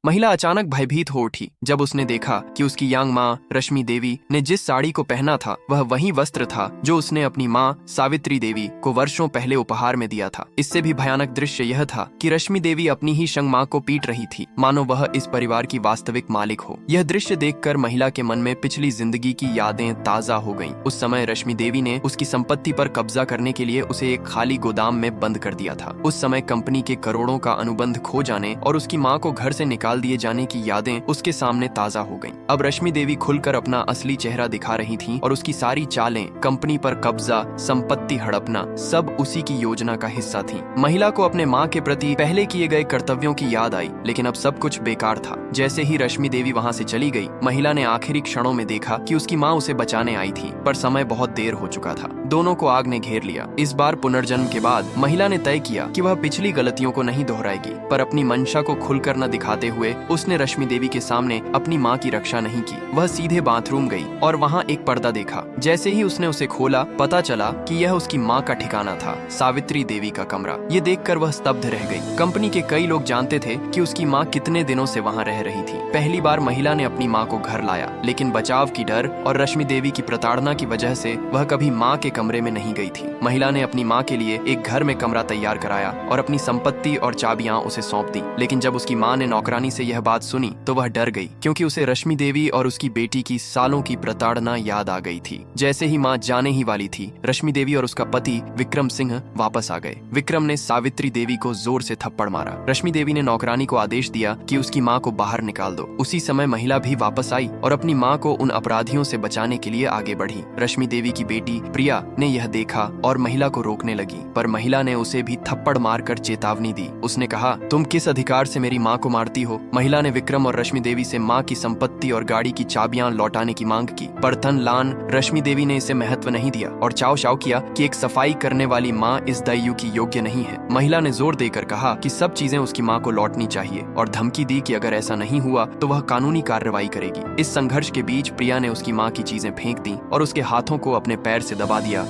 महिला अचानक भयभीत हो उठी जब उसने देखा कि उसकी यंग माँ रश्मि देवी ने जिस साड़ी को पहना था वह वही वस्त्र था जो उसने अपनी माँ सावित्री देवी को वर्षों पहले उपहार में दिया था। इससे भी भयानक दृश्य यह था कि रश्मि देवी अपनी ही शंग माँ को पीट रही थी, मानो वह इस परिवार की वास्तविक मालिक हो। यह दृश्य देखकर महिला के मन में पिछली जिंदगी की यादें ताजा हो गईं। उस समय रश्मि देवी ने उसकी संपत्ति पर कब्जा करने के लिए उसे एक खाली गोदाम में बंद कर दिया था। उस समय कंपनी के करोड़ों का अनुबंध खो जाने और उसकी माँ को घर से निकाल दिए जाने की यादें उसके सामने ताजा हो गईं। अब रश्मि देवी खुलकर अपना असली चेहरा दिखा रही थी और उसकी सारी चालें, कंपनी पर कब्जा, संपत्ति हड़पना, सब उसी की योजना का हिस्सा थी। महिला को अपने माँ के प्रति पहले किए गए कर्तव्यों की याद आई, लेकिन अब सब कुछ बेकार था। जैसे ही रश्मि देवी वहाँ से चली गई, महिला ने आखिरी क्षणों में देखा कि उसकी माँ उसे बचाने आई थी, पर समय बहुत देर हो चुका था। दोनों को आग ने घेर लिया। इस बार पुनर्जन्म के बाद महिला ने तय किया कि वह पिछली गलतियों को नहीं दोहराएगी, पर अपनी मंशा को खुलकर न दिखाते हुए उसने रश्मि देवी के सामने अपनी माँ की रक्षा नहीं की। वह सीधे बाथरूम गई और वहाँ एक पर्दा देखा। जैसे ही उसने उसे खोला, पता चला कि यह उसकी माँ का ठिकाना था, सावित्री देवी का कमरा। ये देखकर वह स्तब्ध रह गई। कंपनी के कई लोग जानते थे कि उसकी माँ कितने दिनों से वहाँ रह रही थी। पहली बार महिला ने अपनी माँ को घर लाया, लेकिन बचाव की डर और रश्मि देवी की प्रताड़ना की वजह से वह कभी माँ के कमरे में नहीं गई थी। महिला ने अपनी माँ के लिए एक घर में कमरा तैयार कराया और अपनी संपत्ति और चाबियां उसे सौंप दी। लेकिन जब उसकी माँ ने नौकरानी से यह बात सुनी तो वह डर गई, क्योंकि उसे रश्मि देवी और उसकी बेटी की सालों की प्रताड़ना याद आ गई थी। जैसे ही माँ जाने ही वाली थी, रश्मि देवी और उसका पति विक्रम सिंह वापस आ गए। विक्रम ने सावित्री देवी को जोर से थप्पड़ मारा। रश्मि देवी ने नौकरानी को आदेश दिया कि उसकी माँ को बाहर निकाल दो। उसी समय महिला भी वापस आई और अपनी माँ को उन अपराधियों से बचाने के लिए आगे बढ़ी। रश्मि देवी की बेटी प्रिया ने यह देखा और महिला को रोकने लगी, पर महिला ने उसे भी थप्पड़ मारकर चेतावनी दी। उसने कहा, तुम किस अधिकार से मेरी माँ को मारती हो? महिला ने विक्रम और रश्मि देवी से माँ की संपत्ति और गाड़ी की चाबियां लौटाने की मांग की, पर लान रश्मि देवी ने इसे महत्व नहीं दिया और चाव चाव किया कि एक सफाई करने वाली माँ इस दयु की योग्य नहीं है। महिला ने जोर देकर कहा कि सब चीजें उसकी माँ को लौटनी चाहिए और धमकी दी कि अगर ऐसा नहीं हुआ तो वह कानूनी कार्रवाई करेगी। इस संघर्ष के बीच प्रिया ने उसकी माँ की चीजें फेंक दी और उसके हाथों को अपने पैर से दबा दिया।